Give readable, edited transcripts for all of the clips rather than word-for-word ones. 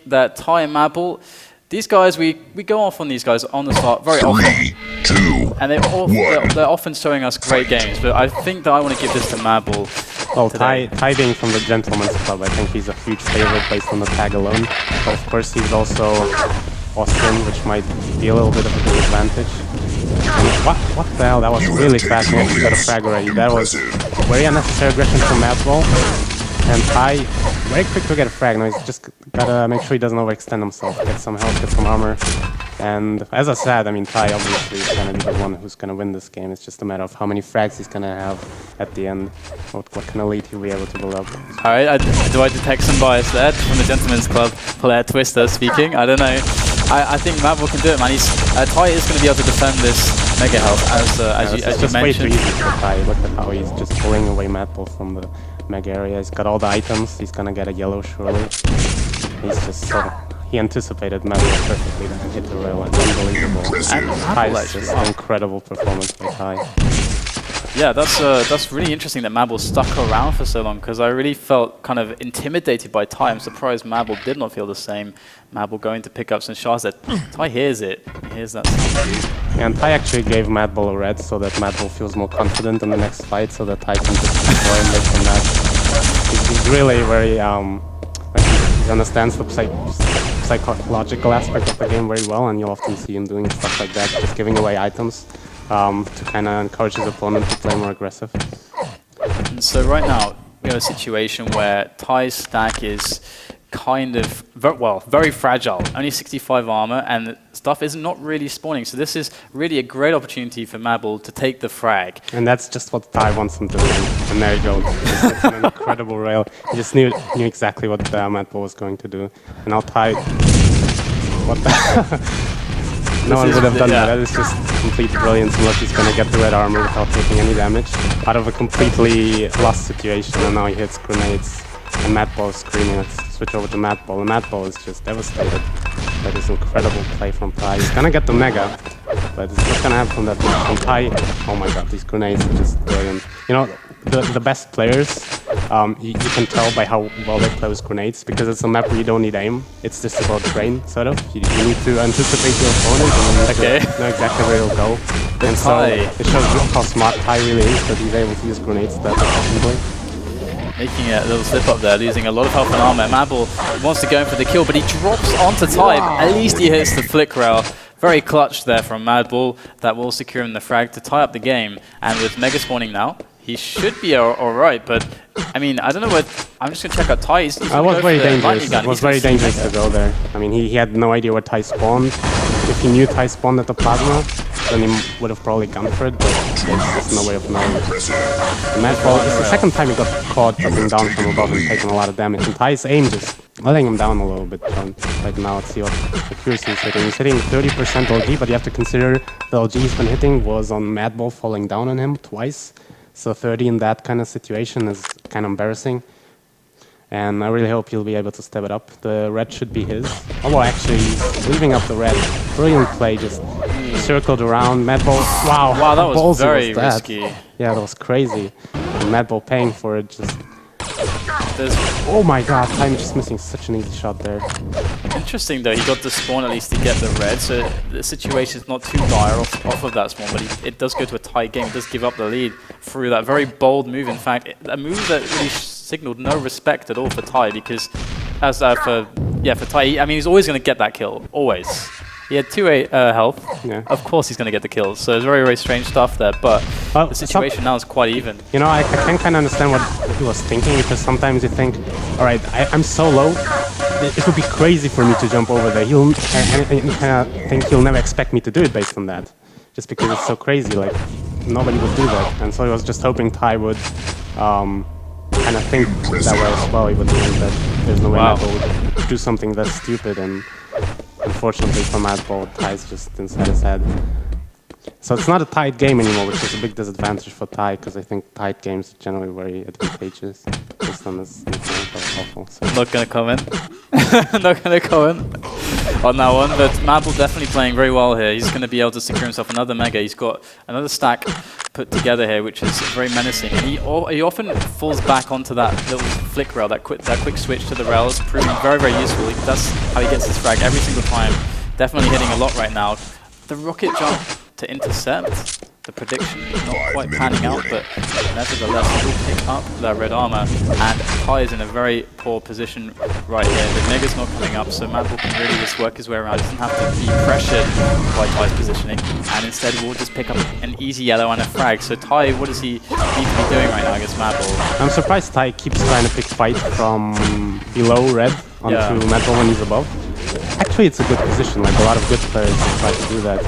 that Ty and Madball, these guys, we go off on these guys on the start very often. 3, 2, and they're often showing us great games, but I think that I want to give this to Madball. Well, Ty being from the Gentleman's Club, I think he's a huge favorite based on the tag alone. But of course, he's also Austrian, which might be a little bit of a disadvantage. And what the hell? That was really fast. He actually got a frag already. That was very unnecessary aggression from Madball. And Ty, very quick to get a frag. Now he's just gotta make sure he doesn't overextend himself. Get some health, get some armor. And as I said, I mean, Ty obviously is gonna be the one who's gonna win this game. It's just a matter of how many frags he's gonna have at the end. What kind of lead he'll be able to build up. Alright, do I detect some bias there from the Gentleman's Club player Twister speaking? I don't know. I think Madball can do it, man. Ty is going to be able to defend this mega health, as you mentioned. Way too easy for Ty. Look at how he's just pulling away Madball from the mega area. He's got all the items. He's going to get a yellow surely. He's just he anticipated Madball perfectly and hit the rail. It's unbelievable. And Ty's just an incredible performance by Ty. Yeah, that's really interesting that Madball stuck around for so long, because I really felt kind of intimidated by Ty. I'm surprised Madball did not feel the same. Madball going to pick up some shots that Ty hears it. He hears that sound. And Ty actually gave Madball a red so that Madball feels more confident in the next fight, so that Ty can just destroy him based on that. He's really very, he understands the psychological aspect of the game very well, and you'll often see him doing stuff like that, just giving away items. To kind of encourage his opponent to play more aggressive. And so right now, we have a situation where Ty's stack is kind of, very fragile. Only 65 armor, and stuff is not really spawning. So this is really a great opportunity for Madball to take the frag. And that's just what Ty wants him to do. And there you go. It's an incredible rail. He just knew exactly what Madball was going to do. And now Ty... What the... No one would have done that. That is just complete brilliance, unless he's going to get the red armor without taking any damage out of a completely lost situation. And now he hits grenades, and Madball is screaming. Let's switch over to Madball. And Madball is just devastated. That is incredible play from Ty. He's going to get the mega, but it's not going to happen from that much. From Ty, oh my god, these grenades are just brilliant. You know, the best players, you can tell by how well they play with grenades, because it's a map where you don't need aim. It's just about brain, sort of. You need to anticipate your opponent and know exactly where he'll go. And so it shows how smart Ty really is, that he's able to use grenades that effectively. Making a little slip up there, losing a lot of health and armor. Madball wants to go in for the kill, but he drops onto Ty. At least he hits the flick rail. Very clutch there from Madball. That will secure him the frag to tie up the game. And with mega spawning now, he should be alright, but I mean, I don't know what. I'm just gonna check out Ty. It was very dangerous. It was very dangerous to go there. I mean, he had no idea where Ty spawned. If he knew Ty spawned at the plasma, then he would have probably gone for it, but there's no way of knowing. Madball, it's the second time he got caught jumping down from above and taking a lot of damage. And Ty's aim just letting him down a little bit. Right now, let's see what accuracy he's hitting. He's hitting 30% LG, but you have to consider the LG he's been hitting was on Madball falling down on him twice. So 30 in that kind of situation is kind of embarrassing. And I really hope he'll be able to step it up. The red should be his. Although actually, he's leaving up the red. Brilliant play, just circled around. Madball, wow, that was very risky. Yeah, that was crazy. And Madball paying for it, just... Oh my god, Ty just missing such an easy shot there. Interesting though, he got the spawn at least to get the red, so the situation is not too dire off of that spawn, but it does go to a tight game. It does give up the lead through that very bold move. In fact, a move that really signaled no respect at all for Ty, because as for Ty, I mean, he's always going to get that kill, always. He had 2 health. Yeah. Of course he's going to get the kills. So it's very, very strange stuff there. But the situation now is quite even. You know, I can kind of understand what he was thinking, because sometimes you think, all right, I'm so low, it would be crazy for me to jump over there. You kind of think he'll never expect me to do it based on that, just because it's so crazy. Like, nobody would do that. And so he was just hoping Ty would kind of think that way as well. He would think that there's no way Madball would do something that stupid. And unfortunately for Madball, Ty's just inside his head. So it's not a tight game anymore, which is a big disadvantage for Ty, because I think tight games are generally very advantageous. This one is awful. So. Not going to comment. Not going to comment on that one, but Madball definitely playing very well here. He's going to be able to secure himself another mega. He's got another stack put together here, which is very menacing. And he often falls back onto that little flick rail, that quick switch to the rails, proving very, very useful. That's how he gets his frag every single time. Definitely hitting a lot right now. The rocket jump to intercept, the prediction not quite panning out, but nevertheless he will pick up that red armor, and Ty is in a very poor position right here. The Nega's not coming up, so Madball can really just work his way around. He doesn't have to be pressured by Ty's positioning, and instead will just pick up an easy yellow and a frag. So Ty, what does he need to be doing right now against Madball? I'm surprised Ty keeps trying to pick fight from below red onto Madball when he's above. Actually, it's a good position, like a lot of good players try to do that.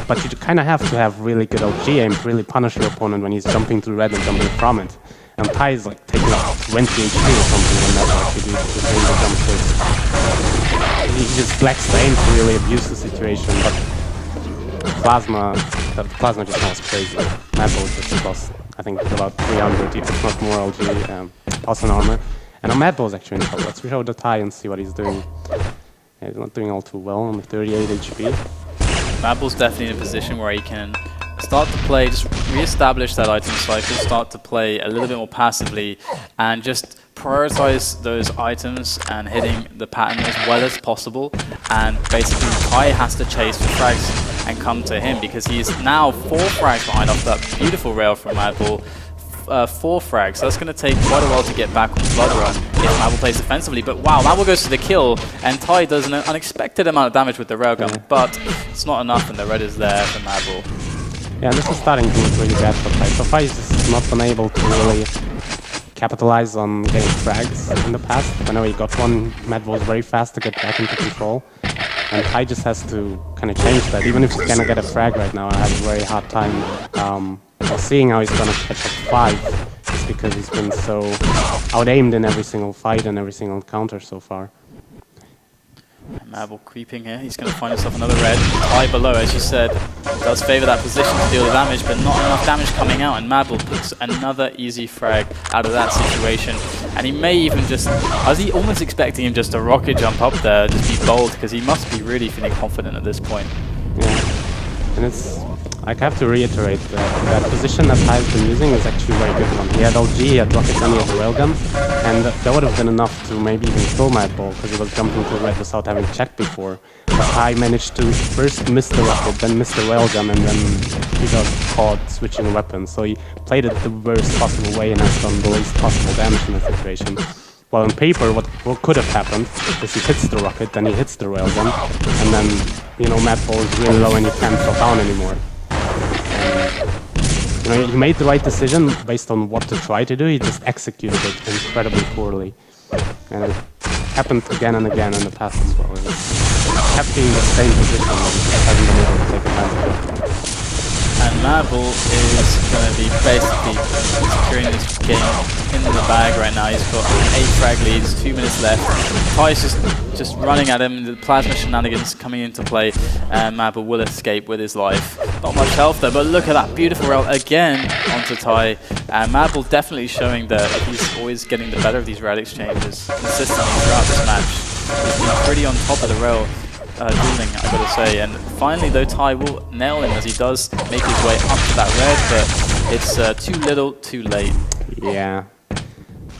But you kind of have to have really good LG aim to really punish your opponent when he's jumping to red and jumping from it. And Ty is like taking up 20 HP or something when Madball actually does the jump switch. He just lacks the aim to really abuse the situation, but Plasma just was crazy. Madball just lost, I think, about 300, if not more LG, also an armor. And now Madball is actually in trouble. Let's show the Ty and see what he's doing. Yeah, he's not doing all too well on the 38 HP. Madball's definitely in a position where he can start to play, just re-establish that item cycle, start to play a little bit more passively, and just prioritize those items and hitting the pattern as well as possible. And basically, Ty has to chase for frags and come to him, because he is now 4 frags behind off that beautiful rail from Madball. 4 frags, so that's going to take quite a while to get back on Blood Run if Madball plays defensively. But wow, Madball goes to the kill, and Ty does an unexpected amount of damage with the railgun, but it's not enough, and the red is there for Madball. Yeah, this is starting to look really bad for Ty. So far he's just not been able to really capitalize on getting frags in the past. Whenever he got one, Madball was very fast to get back into control. And Ty just has to kind of change that. Even if he's gonna get a frag right now, I have a very hard time seeing how he's gonna catch up 5, just because he's been so out-aimed in every single fight and every single encounter so far. Madball creeping here, he's going to find himself another red. Ty below, as you said, does favour that position to deal the damage, but not enough damage coming out, and Madball picks another easy frag out of that situation. And he may even just, I was almost expecting him just to rocket jump up there, just be bold, because he must be really feeling confident at this point. Yeah, and it's, I have to reiterate that position that Ty's been using is actually a very good one. He had LG, he had rockets, and he had the railgun, and that would have been enough to maybe even kill Madball, because he was jumping to red without having checked before. But Ty managed to first miss the rocket, then miss the railgun, and then he got caught switching weapons. So he played it the worst possible way and has done the least possible damage in the situation. Well, on paper, what could have happened is he hits the rocket, then he hits the railgun, and then, you know, Madball is really low and he can't drop down anymore. You know, he made the right decision based on what to try to do. He just executed it incredibly poorly, and it happened again and again in the past as well. He kept being in the same position, but he hasn't been able to take advantage of it. And Madball is going to be basically securing this game in the bag right now. He's got an 8 frag leads, 2 minutes left. Ty's just running at him, the plasma shenanigans coming into play, and Madball will escape with his life. Not much health though, but look at that beautiful rail again onto Ty. And Madball definitely showing that he's always getting the better of these rail exchanges consistently throughout this match. He's been pretty on top of the rail. Dueling, I gotta say, and finally though Ty will nail him as he does make his way up to that red, but it's too little, too late. Yeah,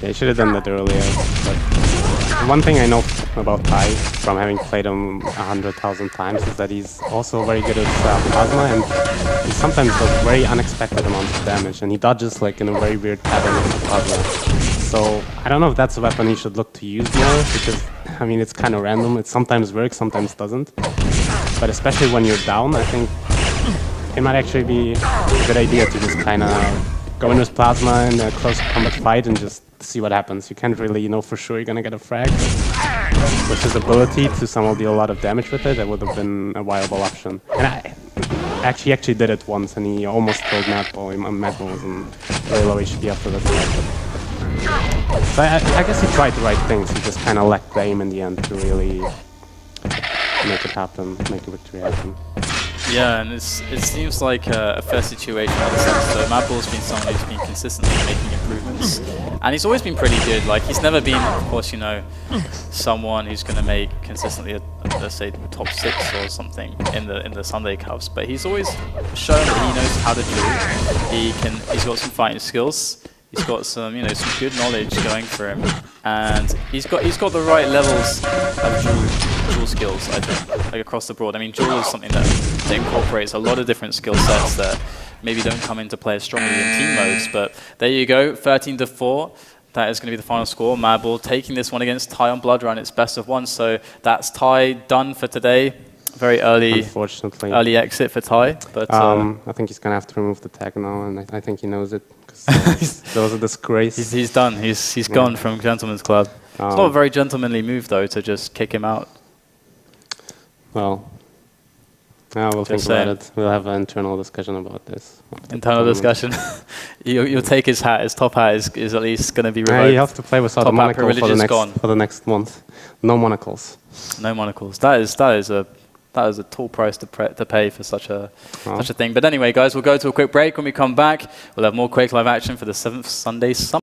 he should have done that earlier. But one thing I know about Ty from having played him 100,000 times is that he's also very good at plasma, and he sometimes does very unexpected amounts of damage, and he dodges like in a very weird pattern with the plasma. So I don't know if that's a weapon he should look to use more, because I mean it's kind of random. It sometimes works, sometimes doesn't. But especially when you're down, I think it might actually be a good idea to just kind of go in with plasma in a close combat fight and just see what happens. You can't really know for sure you're gonna get a frag, but with his ability to somehow deal a lot of damage with it, that would have been a viable option. And I actually did it once, and he almost killed Madball. Madball was in very low HP after that fight. So I guess he tried the right things. He just kind of lacked the aim in the end to really make it happen, make a victory happen. Yeah, and it seems like a fair situation in the sense that Madball's been someone who's been consistently making improvements, and he's always been pretty good. Like, he's never been, of course, you know, someone who's going to make consistently a let's say top 6 or something in the Sunday Cups. But he's always shown that he knows how to duel. He's got some fighting skills. He's got some, you know, some good knowledge going for him, and he's got the right levels of duel skills, I think, like across the board. I mean, duel is something that incorporates a lot of different skill sets that maybe don't come into play as strongly in team modes. But there you go, 13-4. That is going to be the final score. Madball taking this one against Ty on Blood Run. It's best of 1, so that's Ty done for today. Very early, unfortunately, early exit for Ty. But I think he's going to have to remove the tag now, and I think he knows it. That was a disgrace. He's done. He's gone from Gentleman's Club. It's not a very gentlemanly move, though, to just kick him out. Well, we'll think about it. We'll have an internal discussion about this. Internal discussion. You'll take his hat. His top hat is at least going to be revoked. You have to play without a monocle for the next month. No monocles. No monocles. That is a tall price to pay for such a thing. But anyway, guys, we'll go to a quick break. When we come back, we'll have more Quake Live action for the 7th Sunday Summer.